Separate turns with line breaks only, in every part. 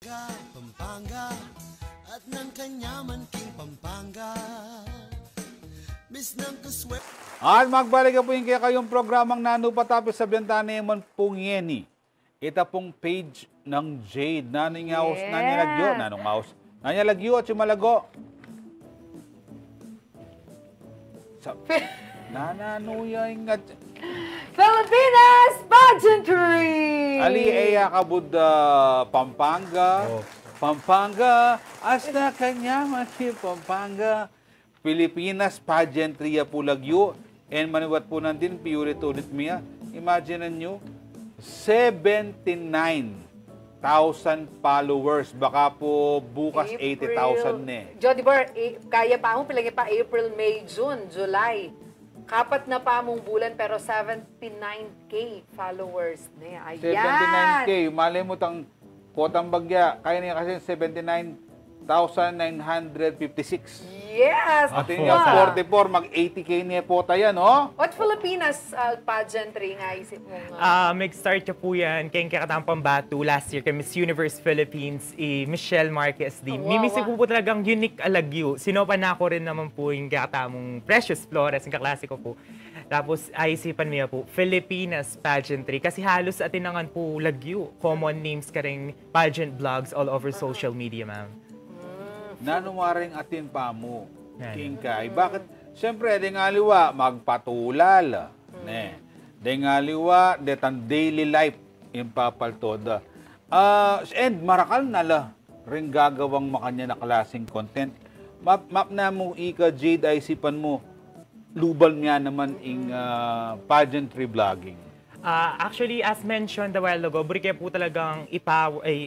Kapampangan at ng kanyaman king Pampanga. Miss ng kaswep.
At magbalik po yung kayong programang Nanu patapos sa biyantana naman pong yeni. Ito pong page ng Jade. Nanong lagyo. Nanong lagyo at Malago. Nananuya ingat.
Filipinas Pageantry!
Ali Eya kabud Pampanga. Pampanga, hasta kanyaman si Pampanga. Filipinas Pageantry po lagyo. And maniwat po nandin, piulit-ulit miya. Imagine nyo, 79,000 followers. Baka po bukas 80,000 na eh.
Jhoedie, kaya pa mo, pilagay pa April, May, June, July. Kapat na pa mong bulan pero 79K followers na. Ayan!
79K. Malay mo tang potang bagya. Kaya niya kasi 79,956.
Yes!
Atin yung 44, mag-80K niya po tayo, no?
What Filipinas pageantry nga isip mo
Mag-start niya po yan kayong kakatampang batu last year kay Miss Universe Philippines, Michelle Marquez din. Mimisi po talagang unique alagyo. Sinopan na ako rin naman po yung kakatamong Precious Flores, yung kaklase ko po. Tapos aisipan niya po, Filipinas Pageantry. Kasi halos atinangan po lagyo. Common names ka rin pageant blogs all over social media, ma'am.
Nanuwaring atin pa mo, Kingkay. Bakit? Siyempre, di nga liwa, magpatulal. Di nga liwa, detang daily life, impapaltoda. And marakal nala, rin gagawang makanya na klaseng content. Map na mo, ika, Jade, ay isipan mo, lubal niya naman yung pageantry vlogging.
Actually, as mentioned a while ago, buri po talagang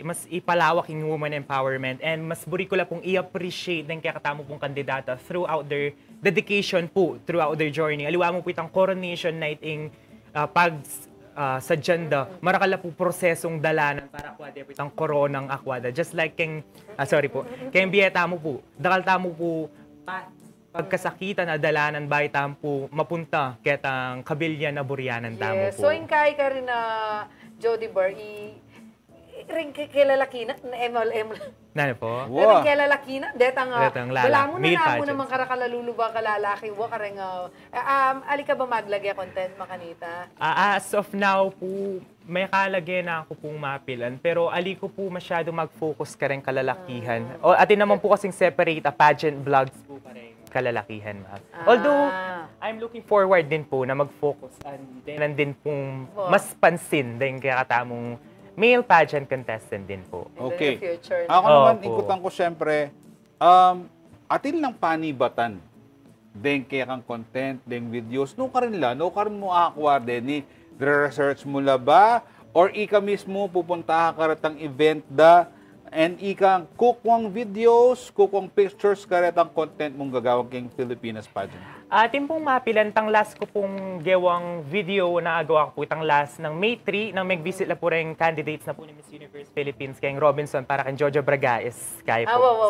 mas ipalawak yung woman empowerment and mas buri ko lang pong i-appreciate ng kakatamo pong kandidata throughout their dedication po, throughout their journey. Aliwa mo po itang coronation night ing sa agenda, marakala po prosesong dalanan para kwade po itang koronang akwada. Just like keng biyeta mo po, dakal tamo po pagkasakitan na dalanan bay tampo mapunta ketang kabilyan na buryanan tamo po.
So inkay ka rin na Jhoedie ring kilalaki na
Nano po?
Ring kilalaki na detang wala mo na naman karakalaluluba kalalaki wa kareng ali ka ba maglagay content makanita?
As of now po may kalagay na ako pong mapilan pero ali ko po masyado mag-focus ka rin kalalakihan. O atin naman po kasing separate pageant vlogs po ka rin kalalakihan, ma'am. Although, I'm looking forward din po na mag-focus and din pong mas pansin din kaya katamong male pageant contestant din po.
Okay. Ako naman, ikutan ko siyempre, atin lang panibatan din kaya kang content, din videos, no ka rin mo akakwar din ni research mo la ba? Or ika mismo pupunta ka rin event da and ikang kukwang videos, kukwang pictures, karetang content mong gagawin kayong Filipinas pageant.
Atin pong mapilan, tang last ko pong gewang video na agawa ko po itang last ng May 3 nang mag-visit na po rin candidates na po ni Miss Universe Philippines kayong Robinson para kayong Jojo Bragais. Kaya po.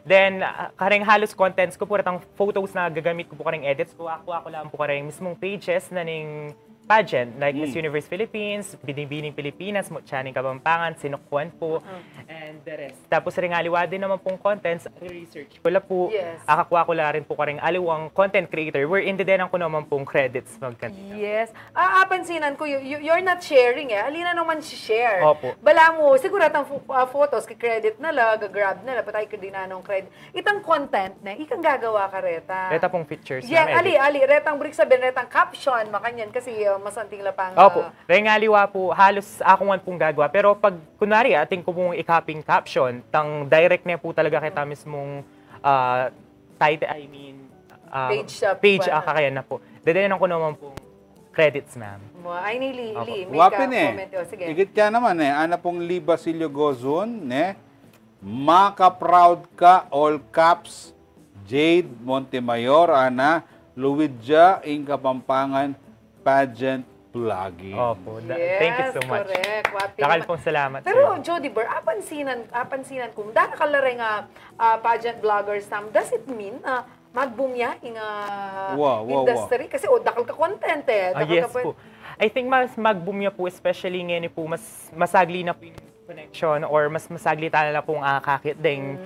Then, kareng halos contents ko po itang photos na gagamit ko po kareng edits ko. Ako lang po kareng mismong pages na ning pageant, like Miss Universe Philippines, Binibining Pilipinas, Channing Kapampangan, Sinukwan po, and the rest. Tapos rin aliwa din naman pong contents, research ko lang po, akakuha ko lang rin po karing aliwang content creator, wherein din ko naman pong credits magkanina.
Yes. Pansinan ko, you're not sharing alina naman share.
Opo.
Bala mo, siguro atang photos, credit na la, gagrab na la, patay ka din anong credit. Itang content na, ikang gagawa ka reta.
Reta pong pictures.
Yeah, retang break sabihin, retang caption, makanyan, kasi masanting lapang.
Opo. Rengaliwa po, halos ako nga pong gagawa. Pero pag, kunwari, ating ko pong i-copying caption, tang direct na po talaga kita mismong title, page kakayan na po. Dadayan ko naman pong credits, ma'am.
Ay, nili.
Wapin sige. Igit ka naman ana pong Liba Silio Gozon, Maka-proud ka, all caps, Jade Montemayor, ana, Luwidja, ing Kapampangan, pageant vlogging.
Opo. Thank you so much.
Correct.
Dakal pong salamat.
Pero Jhoedie, apansinan kung dahil kalare nga pageant vloggers does it mean mag-boom ya in industry? Kasi dakal ka content
Yes po. I think mas mag-boom ya po, especially ngayon po, mas masagli na po yung connection or mas masaglitan na pong kakit ding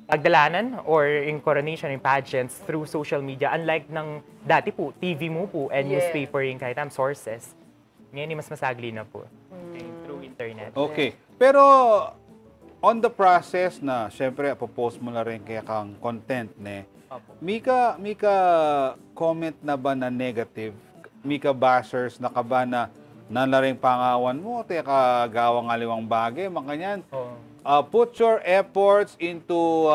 pagdalanan or in coronation, in pageants through social media. Unlike ng dati po, TV mo po and newspaper yung kahit sources. Ngayon, mas masagli na po through internet.
Okay. Pero on the process na, syempre, post mo na rin kaya kang content, ne? Mika comment na ba na negative? Mika bashers na ka ba na ring pangawan mo? Teka, gawang aliwang bagay, makanyan. Put your efforts into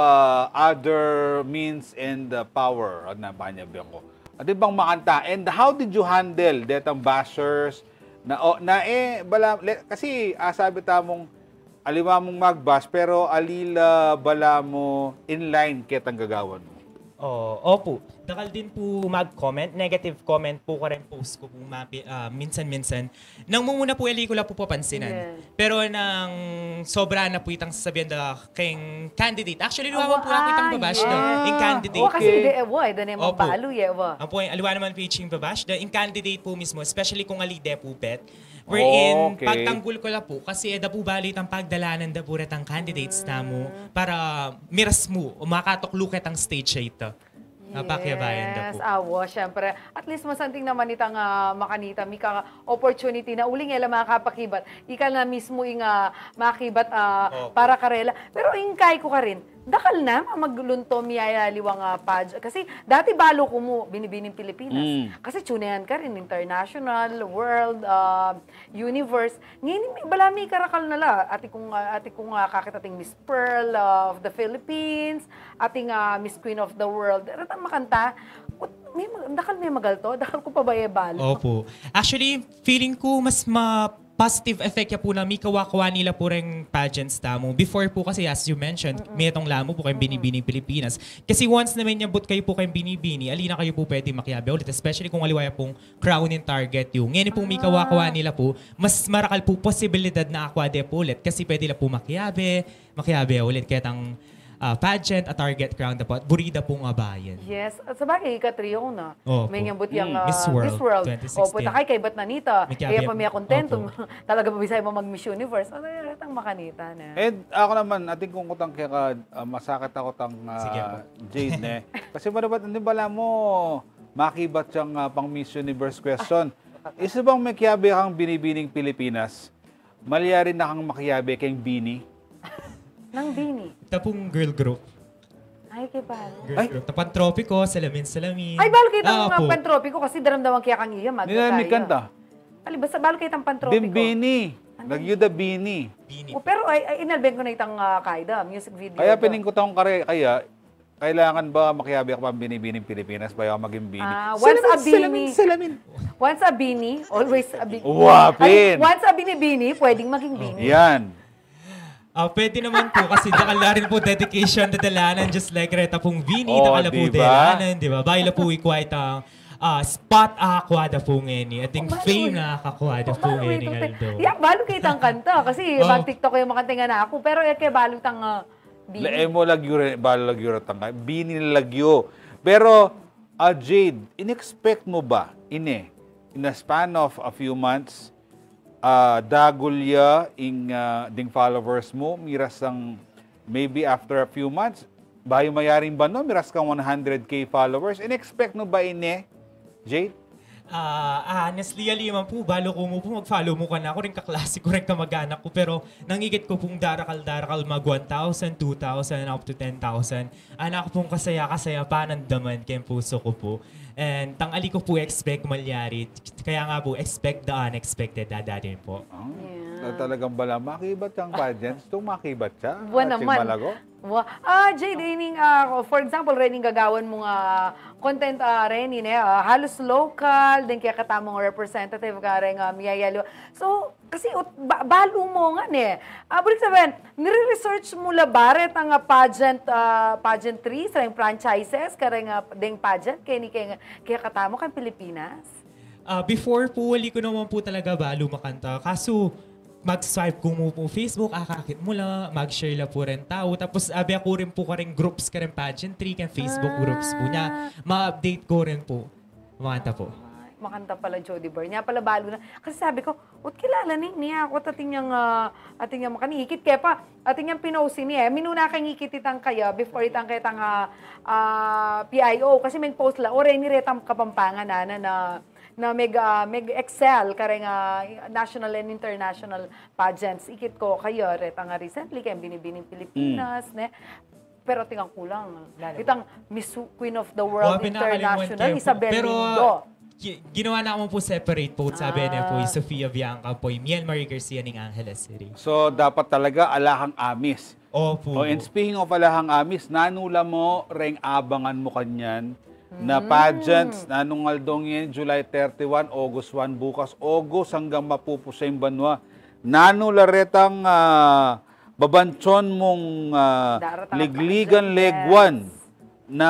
other means and power. Na ba niya ko? At bang makanta? And how did you handle detang bashers? Kasi sabi tamong aliwa mong mag-bash, pero alila bala mo inline kitang gagawan mo.
Opo. Dakal din po mag-comment. Negative comment po ko rin post ko po minsan-minsan. Nang muna po ko lang po papansinan. Pero nang sobra na po itang sasabihan na kayong candidate. Actually, luwawan po ako itang babash na yung candidate.
Kasi doon yung mabalo.
Ang po, aliwa naman po yung babash na yung candidate po mismo, especially kung alide po pet. Wherein, pagtanggol ko lang po, kasi da po balit ang pagdalanan da po ang candidates na mo para miras mo, o makatoklukit ang stage siya ito. Napakyabayan da po.
Syempre. At least masanting naman itang makanita, mika opportunity na uling ela makapakibat. Ika na mismo yung makibat para karela. Pero yung kay ko ka rin, dakal na maglunto miyaya liwang page. Kasi dati balo ko mo binibining Pilipinas. Kasi tunayan ka rin, international, world, universe. Ngayon, balami karakal nala. Ati kong kakitating Miss Pearl of the Philippines, ating Miss Queen of the World. Ratang makanta, dakal may magalto? Dakal ko pa ba balo?
Opo. Actually, feeling ko mas positive effect ya po na may kawa-kawa nila po rin pageants tamo. Before po kasi, as you mentioned, may itong lamo po kayong binibining Pilipinas. Kasi once naman niyabot kayo po kayong binibini, alina kayo po pwede makiabe ulit. Especially kung aliwaya pong crown and target yung. Ngayon po may kawa-kawa nila po, mas marakal po posibilidad na akwade po ulit. Kasi pwede na po makiabe ulit. Kaya tang pageant, a target crown dapat, burida pong abayan.
Yes. At sabagay, ika-trio na. May ngambot yung
Miss World 2016.
Opo, takay kay ba't nanita? Kaya pa may kontento. Talaga mabisay mo mag-Miss Universe. Ano yung ratang makanita na?
And ako naman, ating kung kutang kaya masakit ako tang Jade, ne? Kasi madapat, hindi bala mo makibat siyang pang Miss Universe question. Isa bang may kiyabe kang binibining Pilipinas? Malya rin na kang makiyabe kayong bini?
Nang bini.
Tapong girl group.
Ay, kay balo.
Girl group. Tapantropiko, salamin.
Ay, balo kayo itang pantropiko kasi daramdaman kaya kang iya.
Nila kanta.
Ali, basta balo kayo itang pantropiko.
Dim bini. Nagyuda bini.
Pero ay inalben ko na itang kaida, music video.
Kaya piningkutang kaya kailangan ba makiyabi ka pa binibining Pilipinas bayo maging bini?
Salamin. Once a bini, always a bini.
Wapin!
Once a bini, pwedeng maging bini.
Yan.
Pwede naman po kasi nakala rin po dedication na dalanan just like Reta pong Vini, nakala po dalanan, di ba? Baila po ikwait ang spot akwada po ngeni. Ating fame na akakwada po ngeni.
Yak, balo kayo itang kanta kasi mag-tiktok yung makanta na ako. Pero kaya balo itang bini.
Laemo lagyo rin, balo lagyo rin. Bini lagyo. Pero, Jade, in-expect mo ba, in a span of a few months, dagulya ding followers mo, miras ang maybe after a few months, bayo mayaring ba no? Miras kang 100k followers. In-expect mo ba Jade?
Honestly, aliman po, balo ko mo po, mag-follow mo ka na. Ako rin kaklase ko rin kamag-anak ko. Pero nangigit ko pong darakal mag 1,000, 2,000, up to 10,000. Anak ko pong kasaya panandaman kayong puso ko po. And tangali ko po expect malyari. Kaya nga po, expect the unexpected. Dadarin po.
Talagang bala, makibat ang pageants. Itong makibat siya.
Buwan naman.
Malago.
Jade, for example, rening gagawan mo content rening, halos local, din kaya katamong representative ka rin miyayalo. So, kasi balo mo nga Balik sabihin, nire-research mo labaret ang pageantry sa franchises, kaya ding pageant, kaya katamo kang Pilipinas?
Before po, wali ko naman po talaga balo makanta. Kaso, mag-swipe ko mo po Facebook, kakakit mo lang, mag-share lang po rin tao. Tapos, abi ako rin po ka rin groups ka rin pageantry, kan Facebook groups po niya. Ma-update ko rin po. Makanta po.
makanta pala Jhoedie Bar. Niya pala balo na. Kasi sabi ko, ut kilala niya ako ating yang makanihikit. Kaya pa, ating yang pinosin niya. Minuna kang ikit itang kaya before itang kitang PIO. Kasi may post la, ore ni retang Kapampangan na excel kareng national and international pageants. Ikit ko kayo, retang recently, kaya binibining Filipinas, ne? Pero tingang kulang. Itang Miss Queen of the World International, Isabel Lindo.
Ginawa na ako po separate po. Sabi niya po, Sofia Bianca po, Miel Marie Garcia ng Angeles City.
So, dapat talaga alahang amis.
Opo.
And speaking of alahang amis, nanula mo, reng abangan mo kanyan na pageants, nanong aldong yan, July 31, August 1, bukas, August hanggang mapupusa yung banwa. Nanula retang babanson mong ligligan legwan na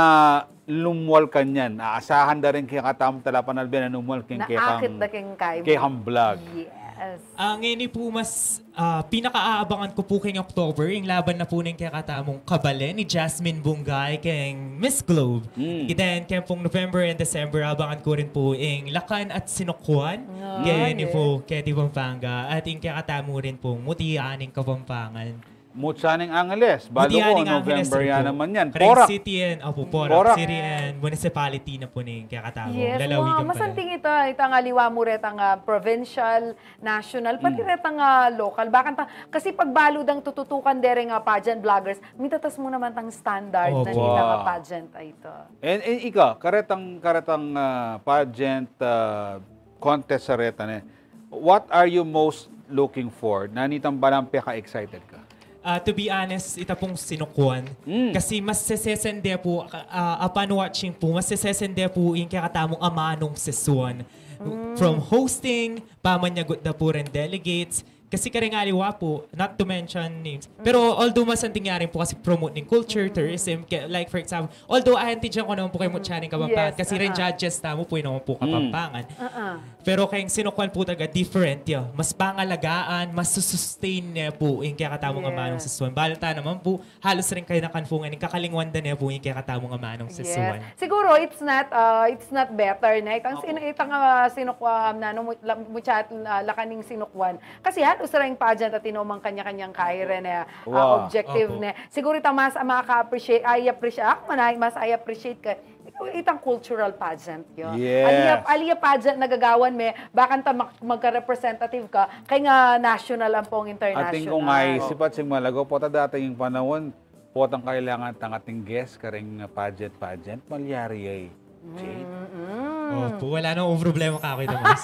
lumwal kanyan. Aasahan na rin kaya katam talapan albian na lumwal
naakit na
kay vlog.
Yes.
Ngayon po mas pinaka-aabangan ko po kay October, yung laban na po ng kaya katamong kabale ni Jasmine Bungay kay Miss Globe. Then kaya pong November and December, abangan ko rin po yung Lakan at Sinukwan. Kaya ni po kaya di Pampanga. At yung kaya katamo rin po Mutianing Kapampangan.
Mutsaning Angeles. Balo ko, November yan naman yan.
Porac City and, Porac City and municipality na po ng kaya katamo.
Yes,
Lalawigan pala.
masanting ito. Itang aliwa mo retang provincial, national, pati retang local. Kasi pag baludang tututukan dereng pageant vloggers, mitatas mo naman tang standard na nila pageant ito.
And ikaw, karetang pageant contest sa retan what are you most looking for? Nanitang balampi ka excited ka?
To be honest, ita pong Sinukwan. Kasi mas sesesende po, upon watching po, mas sesesende po yung kakatamong amanong sesuan. From hosting, pamanyagot na po rin delegates, kasi karengaliwa po, not to mention names. Pero although mas ang tingyarin po kasi promote ng culture, tourism, like for example, although ahantin ko naman po kayo Mutsaning Kapampangan, kasi rin judges na mo po naman po Kapampangan. Pero kayong Sinukwan po talaga different yun. Mas pangalagaan, mas susustain niya po yung kaya katamong amanong sesuan. Balata naman po, halos rin kayo nakanfungan, yung kakalingwan na niya po yung kaya katamong amanong sesuan.
Siguro it's not better na itang Sinukwan na Mutsaat lakaning Sinukwan. Kasi usara yung pageant at tinumang kanya-kanyang kaire na objective na. Siguro ito mas makaka-appreciate, mas I appreciate ka. Itang cultural pageant yun.
Yes.
Aliya pageant nagagawan me, baka magka-representative ka, kaya nga national ang pong international.
Ating kung ay sipat si Malago, pota dati yung panahon, potang kailangan tang ating guest karing pageant, malyari ay.
Wala nang problema ka ako naman.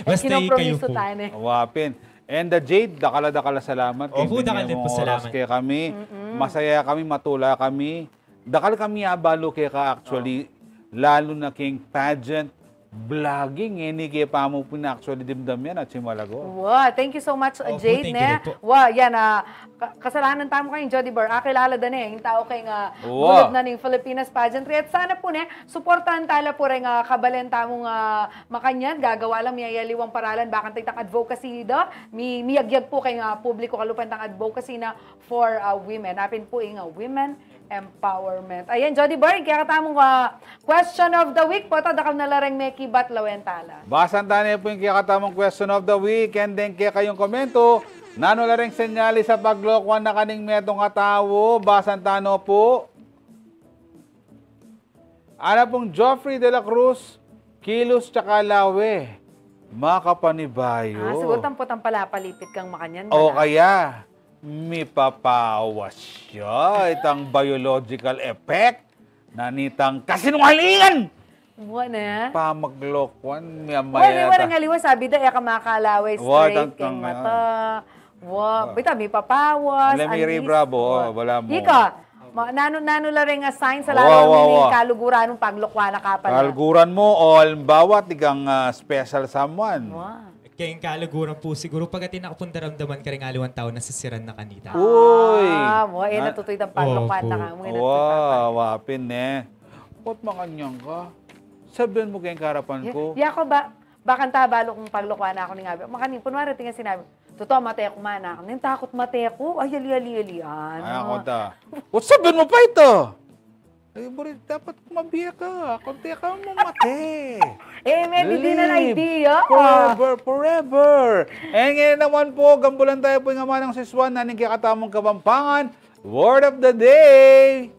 Basta kayo po.
Wapin. And the Jade, dakala salamat.
Dakal din po salamat.
Kaya kami, masaya kami, matula kami. Dakal kami abalo kaya ka actually, lalo na king pageant, vlogging, hindi kaya pa mo po na actually dimdam yan at si Malago.
Wow, thank you so much, Jade. Wow, yan, kasalanan tamo kayong Jhoedie Bar. Kilala da yung tao kayong bulog na ng Filipinas Pageantry. At sana po supportahan tala po rin kabalen tamong makanyan. Gagawa lang miyayaliwang paralan. Bakang tayong advocacy do. Miyagyag po kayong publiko kalupan tang advocacy na for women. Napin po yung women empowerment. Ayan, Jhoedie Bar, kaya katamong question of the week po. Tadakal na lareng may kibat lawentala.
Basan tayo po yung kaya katamong question of the week. And then kaya kayong komento. Nano lareng senyali sa paglokwan na kaning metong katawo. Basan tano po. Ana pong Joffrey de la Cruz, Kilos tsaka Lawe. Makapanibayo.
Siguro tampot ang palapalipit kang makanyan.
O kaya, may papawas siya. Itang biological effect na nitang kasinungalingan.
Wala.
Pamaglokwan. Wala
ngaliwa. Sabi da, ka makalaway straight kang mata. Bita, may papawas.
Alamiri Bravo. Wala mo.
Ika, nano la rin nga sign sa lalo ng kaluguran ng paglokwana ka pala.
Kaluguran mo o halimbawa, tigang special someone.
Kaya yung kaluguran po, siguro pag tinakapundaramdaman ka rin aliwan tao na sisiran na kanita.
Uy!
Natutoy ng paglokwan na ka.
Wapin Pot makanyang ka. Sabihan mo kayong karapan ko.
Yako ba, bakan tabalo kung paglokwan na ako ni Gabi. Makanin, punwari tingnan sinabi, totoo, mate ako man ako. Ning takot mate ako. Ay, ali-ali-alian.
Ay, ako ta. What sabihin mo pa ito? Ay, Boris, dapat kumabiya ka. Kunti ka mamate.
Maybe din an idea.
Forever. Ngayon naman po, gambulan tayo po yung ama ng siswan na nagkakatamong Kapampangan. Word of the day.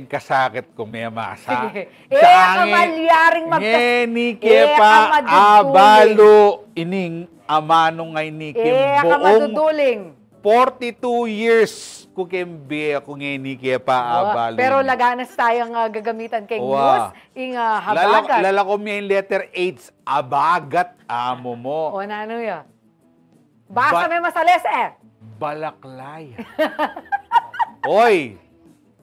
Kasakit ko may masa.
Kamalyaring
Ngeni kepa abalo ining amano ngay ni
kamaduduling.
42 years ko kembe ako ngeni kepa abalo.
Pero laganas tayong gagamitan kay news, habagat.
Lalakom niya yung letter H, abagat amo mo.
Nano ya? Basa may masales
Balaklay. Oy!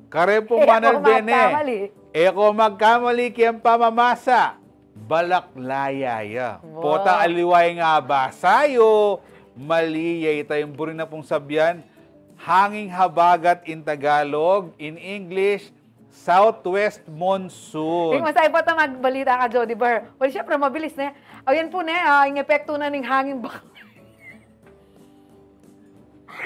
Kare po manal bene. Eko magkamali kiyang pamamasa. Balaklaya ya. Pota aliway nga ba sayo. Mali ya itayong burin na pong sabyan. Hanging habagat in Tagalog. In English, Southwest Monsoon.
Masay po ito magbalita ka, Jhoedie Bar. Well, syempre, mabilis na. Ayan po na, yung epekto na ng hanging bakla.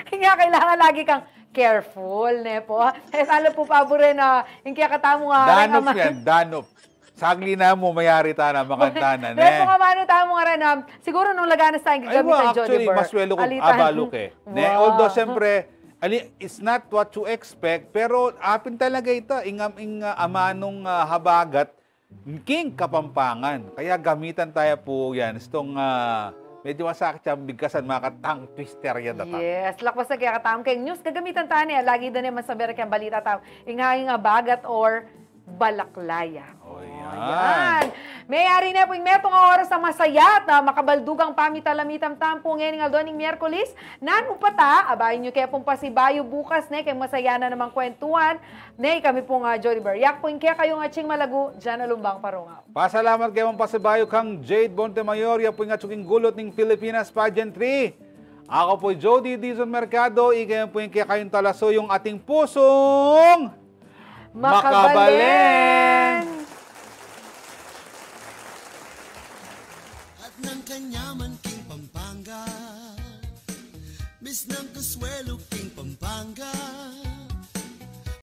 Kaya kailangan lagi kang careful, ne po. Salo po pabore na yung kaya katamo nga.
Danop yan, danop. Sagli na mo, mayari ta na, makanta na, ne.
Pero kung amano tamo nga rin, siguro nung laganas tayong gagamitan, Jhoedie Bar.
Actually, maswelo kong abalok eh. Ne, although, siyempre, it's not what you expect, pero apin talaga ito, amanong habagat, king Kapampangan. Kaya gamitan tayo po yan. Itong medyo masakit siyang bigkasan, makatang twister yan data.
Yes, lakwas na kaya katam kay news. Gagamitan tayo niya. Lagi na naman sa American balita tayo. Ingahing bagat or balaklaya.
Yan.
Mayari na po yung metong oras na masaya na makabaldugang pamitalamitam tampo ngayon nga doon ng Miyerkules. Nanu pata, abayin nyo kaya pong pasibayo bukas kay masaya na namang kwentuhan. Kami pong Jhoedie Bar. Yak po yung kaya kayong Atsing Malagu Jenna Lumbang-Parungao.
Pasalamat kayo mong pasibayo kang Jade Montemayor. Yan po yung atsuking gulot ng Filipinas Pageantry. Ako po Jhoedie Mercado. Ikayon po yung kaya kayong talaso yung ating pusong makabaleng.
Ng kanyaman king Pampanga, Miss ng Kaswelo king Pampanga.